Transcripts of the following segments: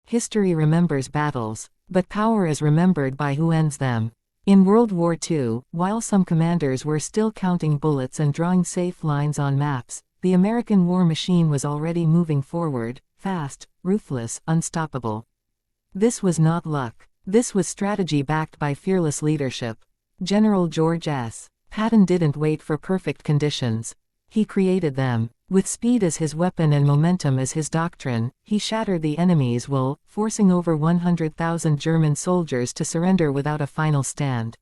History remembers battles, but power is remembered by who ends them. In World War II, while some commanders were still counting bullets and drawing safe lines on maps, the American war machine was already moving forward, fast, ruthless, unstoppable. This was not luck. This was strategy backed by fearless leadership. General George S. Patton didn't wait for perfect conditions. He created them. With speed as his weapon and momentum as his doctrine, he shattered the enemy's will, forcing over 100,000 German soldiers to surrender without a final stand.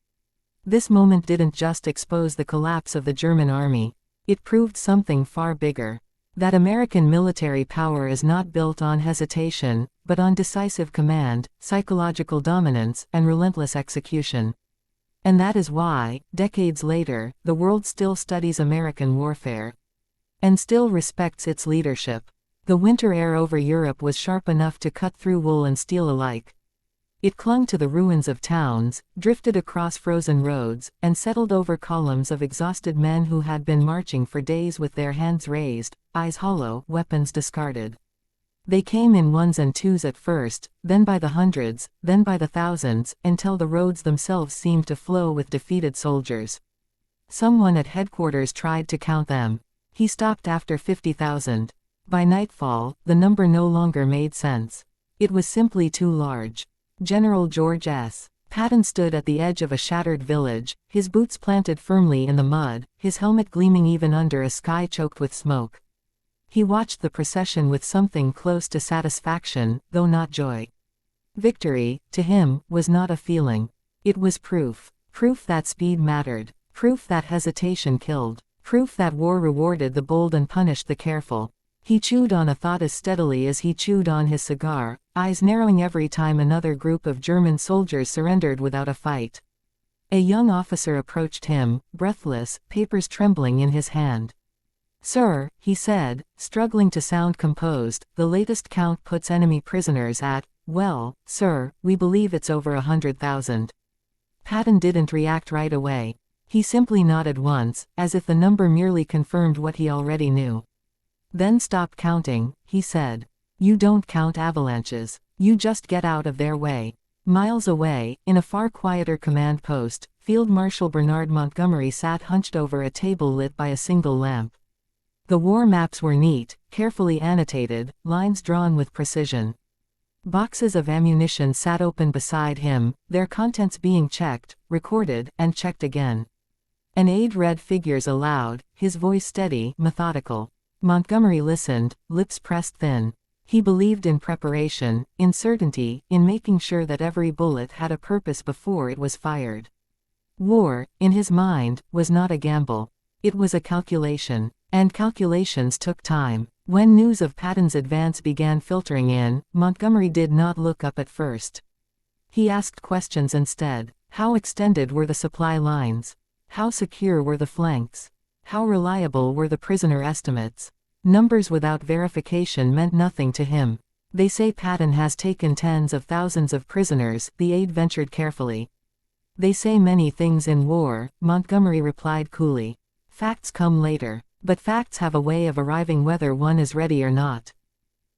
This moment didn't just expose the collapse of the German army. It proved something far bigger. That American military power is not built on hesitation, but on decisive command, psychological dominance, and relentless execution. And that is why, decades later, the world still studies American warfare. And still respects its leadership. The winter air over Europe was sharp enough to cut through wool and steel alike. It clung to the ruins of towns, drifted across frozen roads, and settled over columns of exhausted men who had been marching for days with their hands raised, eyes hollow, weapons discarded. They came in ones and twos at first, then by the hundreds, then by the thousands, until the roads themselves seemed to flow with defeated soldiers. Someone at headquarters tried to count them. He stopped after 50,000. By nightfall, the number no longer made sense. It was simply too large. General George S. Patton stood at the edge of a shattered village, his boots planted firmly in the mud, his helmet gleaming even under a sky choked with smoke. He watched the procession with something close to satisfaction, though not joy. Victory, to him, was not a feeling. It was proof. Proof that speed mattered. Proof that hesitation killed. Proof that war rewarded the bold and punished the careful. He chewed on a thought as steadily as he chewed on his cigar, eyes narrowing every time another group of German soldiers surrendered without a fight. A young officer approached him, breathless, papers trembling in his hand. "Sir," he said, struggling to sound composed, "the latest count puts enemy prisoners at, well, sir, we believe it's over 100,000. Patton didn't react right away. He simply nodded once, as if the number merely confirmed what he already knew. "Then stop counting," he said. "You don't count avalanches. You just get out of their way." Miles away, in a far quieter command post, Field Marshal Bernard Montgomery sat hunched over a table lit by a single lamp. The war maps were neat, carefully annotated, lines drawn with precision. Boxes of ammunition sat open beside him, their contents being checked, recorded, and checked again. An aide read figures aloud, his voice steady, methodical. Montgomery listened, lips pressed thin. He believed in preparation, in certainty, in making sure that every bullet had a purpose before it was fired. War, in his mind, was not a gamble. It was a calculation. And calculations took time. When news of Patton's advance began filtering in, Montgomery did not look up at first. He asked questions instead. How extended were the supply lines? How secure were the flanks? How reliable were the prisoner estimates? Numbers without verification meant nothing to him. "They say Patton has taken tens of thousands of prisoners," the aide ventured carefully. "They say many things in war," Montgomery replied coolly. "Facts come later. But facts have a way of arriving whether one is ready or not."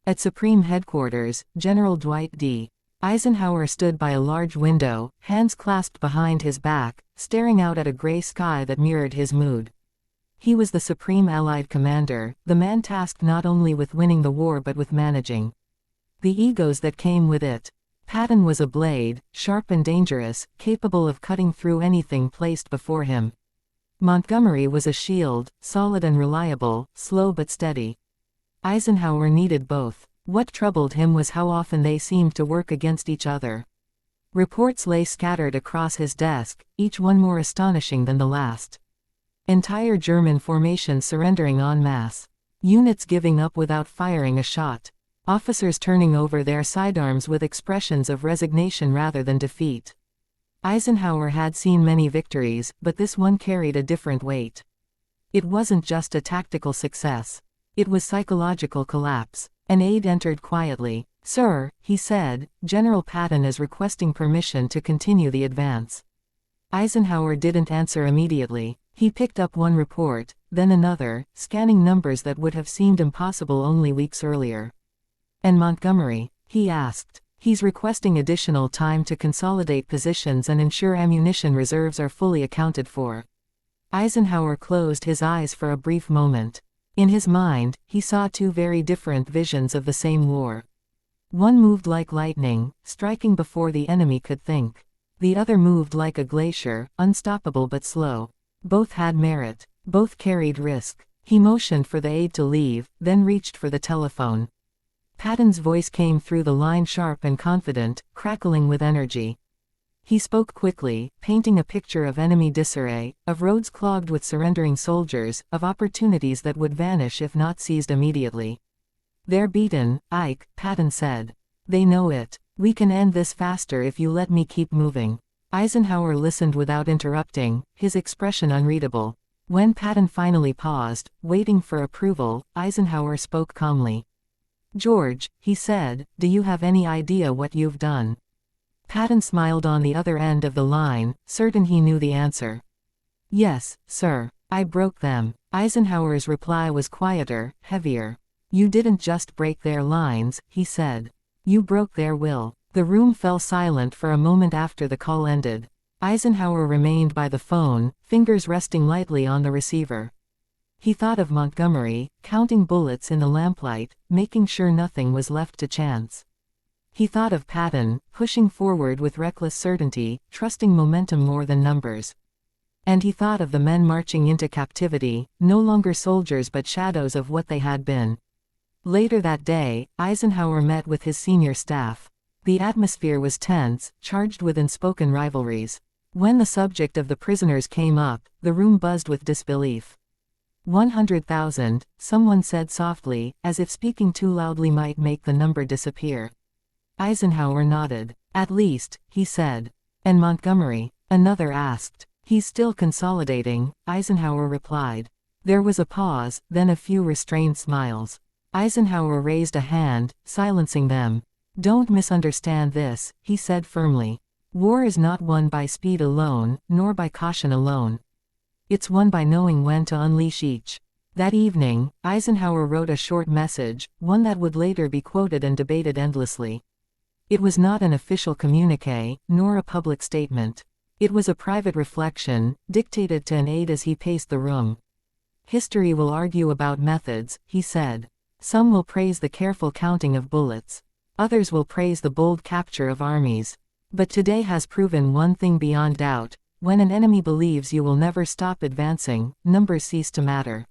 At Supreme Headquarters, General Dwight D. Eisenhower stood by a large window, hands clasped behind his back, staring out at a gray sky that mirrored his mood. He was the Supreme Allied Commander, the man tasked not only with winning the war but with managing the egos that came with it. Patton was a blade, sharp and dangerous, capable of cutting through anything placed before him. Montgomery was a shield, solid and reliable, slow but steady. Eisenhower needed both. What troubled him was how often they seemed to work against each other. Reports lay scattered across his desk, each one more astonishing than the last. Entire German formations surrendering en masse. Units giving up without firing a shot. Officers turning over their sidearms with expressions of resignation rather than defeat. Eisenhower had seen many victories, but this one carried a different weight. It wasn't just a tactical success. It was psychological collapse. An aide entered quietly. "Sir," he said, "General Patton is requesting permission to continue the advance." Eisenhower didn't answer immediately. He picked up one report, then another, scanning numbers that would have seemed impossible only weeks earlier. "And Montgomery?" he asked. He's requesting additional time to consolidate positions and ensure ammunition reserves are fully accounted for. Eisenhower closed his eyes for a brief moment. In his mind, he saw two very different visions of the same war. One moved like lightning, striking before the enemy could think. The other moved like a glacier, unstoppable but slow. Both had merit. Both carried risk. He motioned for the aide to leave, then reached for the telephone. Patton's voice came through the line sharp and confident, crackling with energy. He spoke quickly, painting a picture of enemy disarray, of roads clogged with surrendering soldiers, of opportunities that would vanish if not seized immediately. "They're beaten, Ike," Patton said. "They know it. We can end this faster if you let me keep moving." Eisenhower listened without interrupting, his expression unreadable. When Patton finally paused, waiting for approval, Eisenhower spoke calmly. "George," he said, "do you have any idea what you've done?" Patton smiled on the other end of the line, certain he knew the answer. "Yes, sir. I broke them." Eisenhower's reply was quieter, heavier. "You didn't just break their lines," he said. "You broke their will." The room fell silent for a moment after the call ended. Eisenhower remained by the phone, fingers resting lightly on the receiver. He thought of Montgomery, counting bullets in the lamplight, making sure nothing was left to chance. He thought of Patton, pushing forward with reckless certainty, trusting momentum more than numbers. And he thought of the men marching into captivity, no longer soldiers but shadows of what they had been. Later that day, Eisenhower met with his senior staff. The atmosphere was tense, charged with unspoken rivalries. When the subject of the prisoners came up, the room buzzed with disbelief. 100,000, someone said softly, as if speaking too loudly might make the number disappear. Eisenhower nodded. "At least," he said. "And Montgomery?" another asked. "He's still consolidating," Eisenhower replied. There was a pause, then a few restrained smiles. Eisenhower raised a hand, silencing them. "Don't misunderstand this," he said firmly. "War is not won by speed alone, nor by caution alone. It's won by knowing when to unleash each." That evening, Eisenhower wrote a short message, one that would later be quoted and debated endlessly. It was not an official communiqué, nor a public statement. It was a private reflection, dictated to an aide as he paced the room. "History will argue about methods," he said. "Some will praise the careful counting of bullets. Others will praise the bold capture of armies. But today has proven one thing beyond doubt: when an enemy believes you will never stop advancing, numbers cease to matter."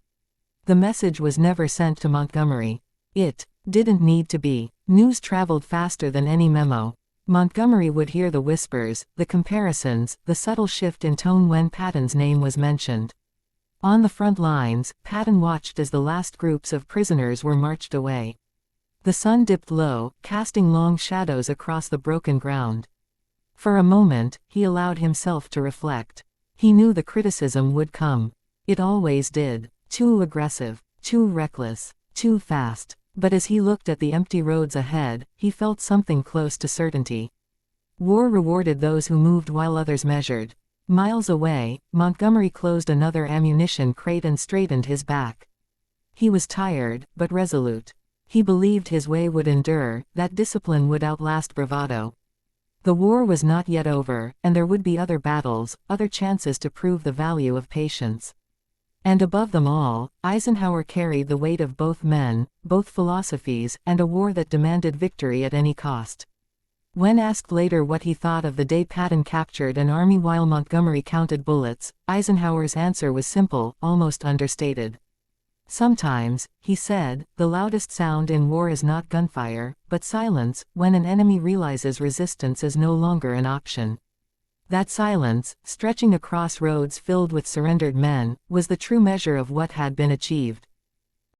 The message was never sent to Montgomery. It didn't need to be. News traveled faster than any memo. Montgomery would hear the whispers, the comparisons, the subtle shift in tone when Patton's name was mentioned. On the front lines, Patton watched as the last groups of prisoners were marched away. The sun dipped low, casting long shadows across the broken ground. For a moment, he allowed himself to reflect. He knew the criticism would come. It always did. Too aggressive, too reckless, too fast. But as he looked at the empty roads ahead, he felt something close to certainty. War rewarded those who moved while others measured. Miles away, Montgomery closed another ammunition crate and straightened his back. He was tired, but resolute. He believed his way would endure, that discipline would outlast bravado. The war was not yet over, and there would be other battles, other chances to prove the value of patience. And above them all, Eisenhower carried the weight of both men, both philosophies, and a war that demanded victory at any cost. When asked later what he thought of the day Patton captured an army while Montgomery counted bullets, Eisenhower's answer was simple, almost understated. "Sometimes," he said, "the loudest sound in war is not gunfire, but silence, when an enemy realizes resistance is no longer an option." That silence, stretching across roads filled with surrendered men, was the true measure of what had been achieved.